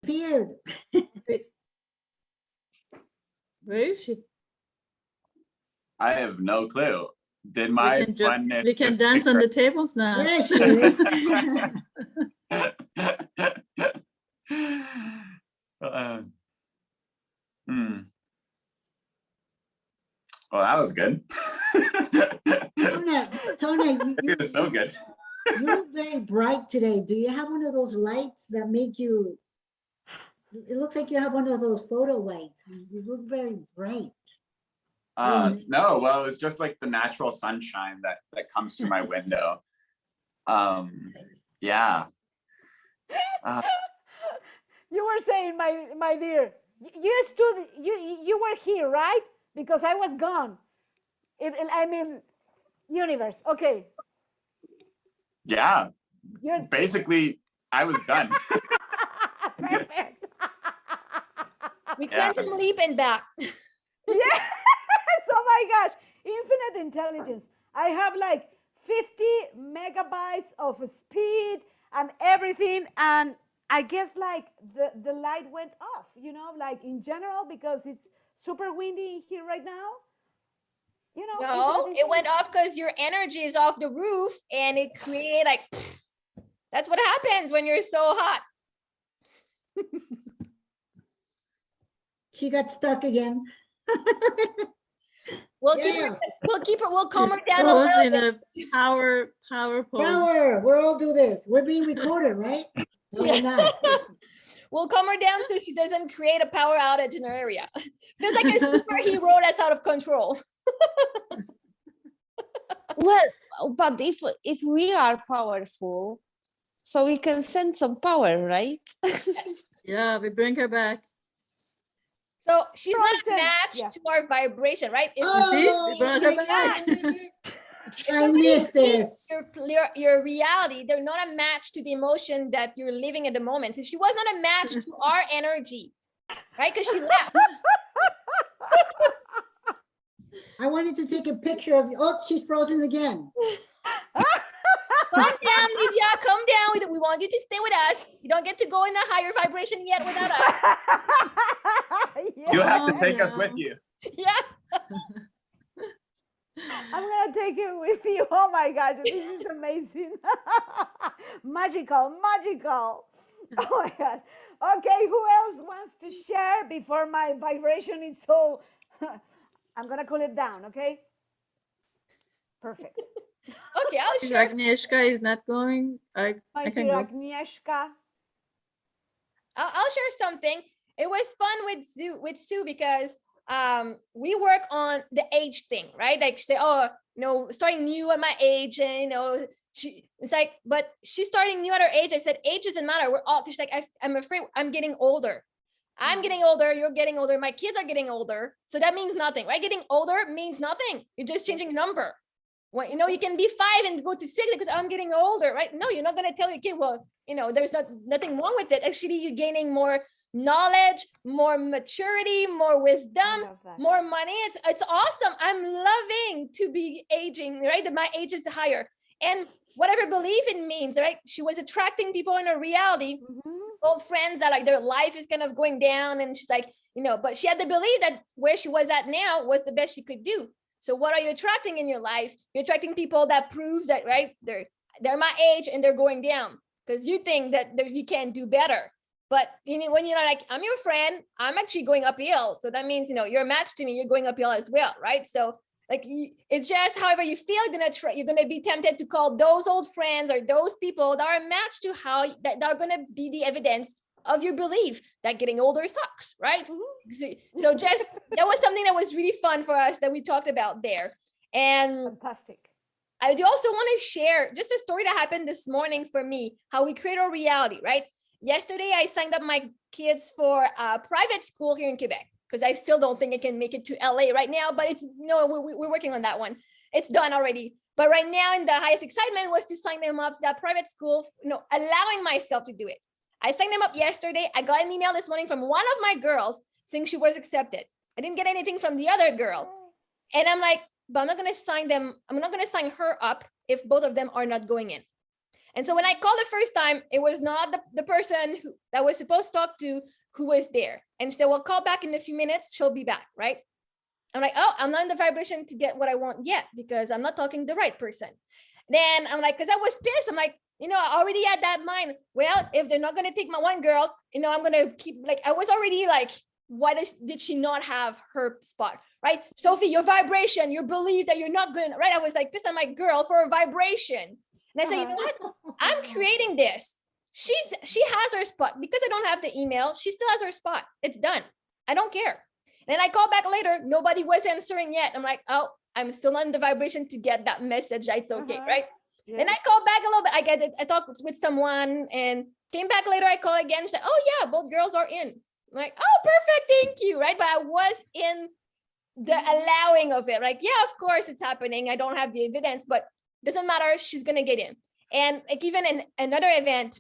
disappeared. Where is she? I have no clue. Did my funness? We can dance on the tables now. There she is. Well, that was good. Tona, It was so good. you look very bright today. Do you have one of those lights that make you, it looks like you have one of those photo lights. You look very bright. No, well, it's just like the natural sunshine that comes through my window. Yeah. You were saying, my dear, you were here, right? Because I was gone. I mean, universe. Okay. Yeah. Basically, I was done. Perfect. We can't leap and back. Yes. Oh my gosh. Infinite intelligence. I have like 50 megabytes of speed and everything. And I guess like the light went off, you know, like in general, because it's super windy here right now. You know, no, it went off because your energy is off the roof and it created like, that's what happens when you're so hot. She got stuck again. We'll keep her, we'll calm her down a little in bit. a power pose. Power, we'll all do this. We're being recorded, right? No, we're not. We'll calm her down so she doesn't create a power outage in her area. Feels like a superhero that's out of control. Well, but if we are powerful, so we can send some power, right? Yeah, we bring her back. So she's not a match to our vibration, right? Oh, we brought her back. I missed this. Your reality, they're not a match to the emotion that you're living at the moment. So she was not a match to our energy, right? Because she left. I wanted to take a picture of you. Oh, she's frozen again. Calm down, Lydia. Calm down. We want you to stay with us. You don't get to go in a higher vibration yet without us. You'll have to take us with you. Yeah. I'm gonna take it with you. Oh my God, this is amazing. Magical. Oh my God. Okay, who else wants to share before my vibration is so I'm gonna cool it down, okay? Perfect. Okay, I'll share. Agnieszka is not going. I can go. Agnieszka. I'll share something. It was fun with Sue because we work on the age thing, right? Like say, oh, you know, starting new at my age, and you know, it's like, but she's starting new at her age. I said, age doesn't matter. We're all. She's like, I'm afraid I'm getting older. I'm getting older. You're getting older. My kids are getting older. So that means nothing, right? Getting older means nothing. You're just changing number. Well, you know, you can be 5 and go to 6 because I'm getting older, right? No, you're not going to tell your kid, well, you know, there's nothing wrong with it. Actually, you're gaining more knowledge, more maturity, more wisdom, more money. It's awesome. I'm loving to be aging, right? That my age is higher. And whatever belief it means, right? She was attracting people in her reality, old friends that like their life is kind of going down. And she's like, you know, but she had the belief that where she was at now was the best she could do. So what are you attracting in your life? You're attracting people that proves that, right? They're my age and they're going down because you think that you can do better. But you know, when you're like, I'm your friend, I'm actually going uphill. So that means, you know, you're a match to me, you're going uphill as well, right? So like, it's just however you feel, you're gonna be tempted to call those old friends or those people that are a match to how that are gonna be the evidence of your belief that getting older sucks, right? So just that was something that was really fun for us that we talked about there. And fantastic. I do also want to share just a story that happened this morning for me, how we create our reality, right? Yesterday, I signed up my kids for a private school here in Quebec because I still don't think I can make it to LA right now, but it's, you know, we're working on that one. It's done already. But right now, in the highest excitement was to sign them up to that private school, you know, allowing myself to do it. I signed them up yesterday. I got an email this morning from one of my girls saying she was accepted. I didn't get anything from the other girl. And I'm like, but I'm not going to sign her up if both of them are not going in. And so when I called the first time, it was not the person that was supposed to talk to who was there. And she said, well, call back in a few minutes, she'll be back, right? I'm like, oh, I'm not in the vibration to get what I want yet because I'm not talking to the right person. Then I'm like, because I was pissed. I'm like, I already had that mind. Well, if they're not going to take my one girl, I'm going to keep, like, I was already like, why did she not have her spot, right? Sophie, your vibration, your belief that you're not good, right? I was like pissed at my girl for a vibration. And I said, you know what? I'm creating this. She has her spot. Because I don't have the email, she still has her spot. It's done. I don't care. And then I called back later. Nobody was answering yet. I'm like, oh, I'm still on the vibration to get that message. It's okay, right? Yeah. Then I called back a little bit. I talked with someone and came back later. I called again and said, oh yeah, both girls are in. I'm like, oh, perfect, thank you, right? But I was in the allowing of it. Like, yeah, of course it's happening. I don't have the evidence, but doesn't matter. She's gonna get in. And like even in another event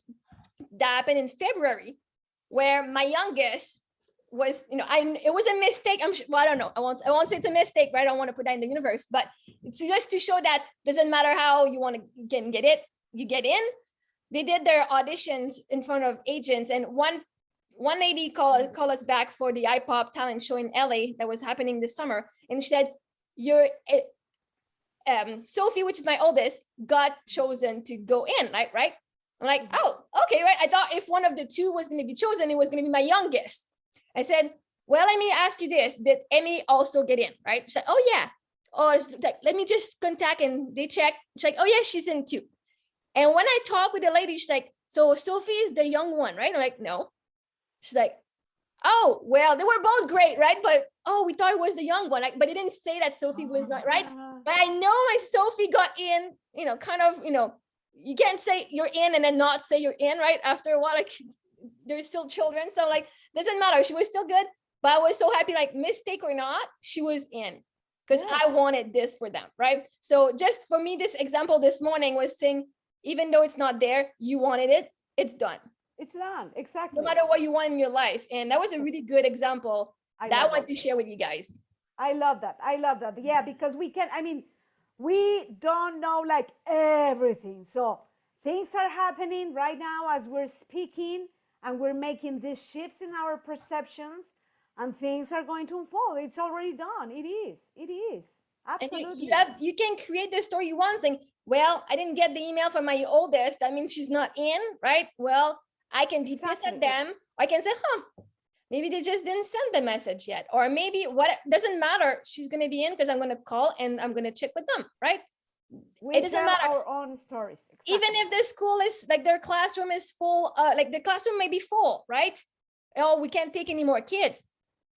that happened in February, where my youngest was, it was a mistake. I'm sure, well, I don't know. I won't say it's a mistake, right? I don't want to put that in the universe, but it's just to show that doesn't matter how you want to get it, you get in. They did their auditions in front of agents, and one lady called us back for the iPop talent show in LA that was happening this summer, and she said, Sophie, which is my oldest, got chosen to go in, right? I'm like, oh, okay, right? I thought if one of the two was going to be chosen, it was going to be my youngest. I said, well, let me ask you this. Did Emmy also get in, right? She said, oh, yeah. Oh, it's like, let me just contact, and they check. She's like, oh, yeah, she's in too. And when I talked with the lady, she's like, so Sophie is the young one, right? I'm like, no. She's like, oh, well, they were both great, right? But, oh, we thought it was the young one. But it didn't say that Sophie was not, right? But I know my Sophie got in, kind of, you can't say you're in and then not say you're in, right? After a while, like, there's still children. So like, doesn't matter. She was still good, but I was so happy, like mistake or not, she was in because I wanted this for them, right? So just for me, this example this morning was saying, even though it's not there, you wanted it, it's done. It's done, exactly. No matter what you want in your life. And that was a really good example that I want to share with you guys. I love that. Yeah, because we don't know like everything. So things are happening right now as we're speaking, and we're making these shifts in our perceptions, and things are going to unfold. It's already done. It is. Absolutely. And you can create the story you want, saying, well, I didn't get the email from my oldest. That means she's not in, right? Well, I can be pissed at them. I can say, maybe they just didn't send the message yet. Or maybe doesn't matter. She's going to be in because I'm going to call and I'm going to check with them, right? It doesn't matter. Our own stories. Exactly. Even if the school is like their classroom is full, like the classroom may be full, right? Oh, we can't take any more kids.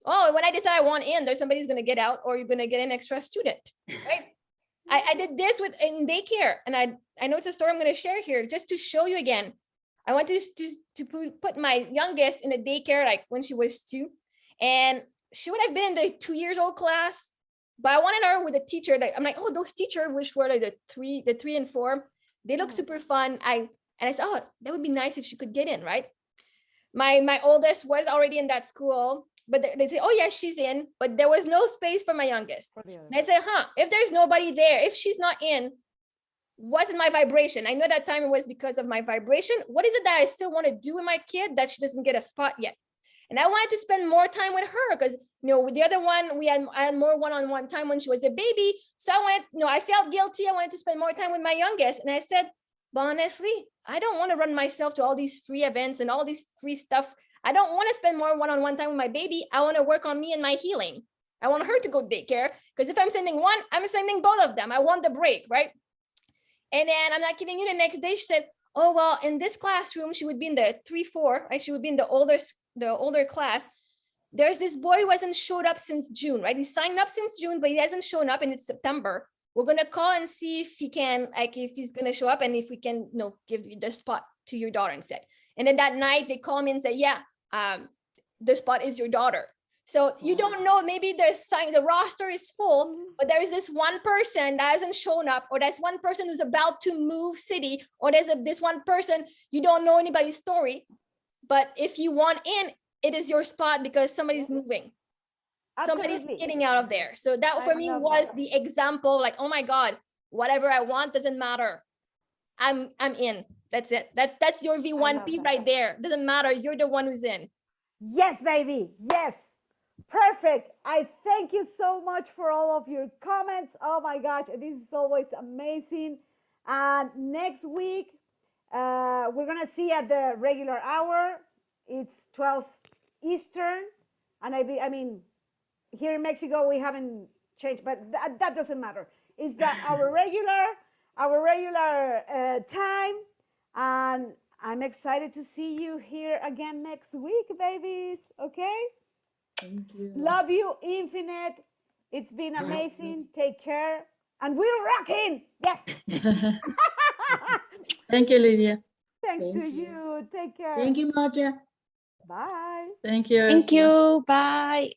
Oh, when I decide I want in, there's somebody's going to get out, or you're going to get an extra student, right? I did this in daycare, and I know it's a story I'm going to share here just to show you again. I want to put my youngest in a daycare like when she was 2, and she would have been in the 2-year-old class. But I wanted her with a teacher that I'm like, oh, those teachers, which were like the 3 and 4, they look super fun. And I said, oh, that would be nice if she could get in, right? My oldest was already in that school, but they say, oh yeah, she's in, but there was no space for my youngest. And I said, if there's nobody there, if she's not in, what's in my vibration? I know that time it was because of my vibration. What is it that I still want to do with my kid that she doesn't get a spot yet? And I wanted to spend more time with her because, with the other one, I had more one-on-one time when she was a baby. So I felt guilty. I wanted to spend more time with my youngest. And I said, but honestly, I don't want to run myself to all these free events and all these free stuff. I don't want to spend more one-on-one time with my baby. I want to work on me and my healing. I want her to go daycare because if I'm sending one, I'm sending both of them. I want the break, right? And then I'm not kidding you. The next day she said, oh, well, in this classroom, she would be in the 3-4, right? She would be in the older class. There's this boy who hasn't showed up since June, right? He signed up since June, but he hasn't shown up, and it's September. We're going to call and see if he can, if he's going to show up and if we can, give the spot to your daughter instead. And then that night they call me and say, yeah, the spot is your daughter. So you don't know, maybe the roster is full, but there is this one person that hasn't shown up, or that's one person who's about to move city, or there's this one person, you don't know anybody's story. But if you want in, it is your spot because somebody's moving. Absolutely. Somebody's getting out of there. So that for me was the example, like, oh my God, whatever I want doesn't matter. I'm in. That's it. That's your V1P that. right there. Doesn't matter. You're the one who's in. Yes, baby. Yes. Perfect. I thank you so much for all of your comments. Oh my gosh, this is always amazing. And next week, we're gonna see at the regular hour. It's 12 Eastern, and I mean, here in Mexico we haven't changed, but that doesn't matter. It's that our regular time, and I'm excited to see you here again next week, babies. Okay. Thank you. Love you, Infinite. It's been amazing. Take care. And we're rocking. Yes. Thank you, Lydia. Thanks Thank to you. you. Take care. Thank you, Marta. Bye. Thank you. Thank Ursula. you. Bye.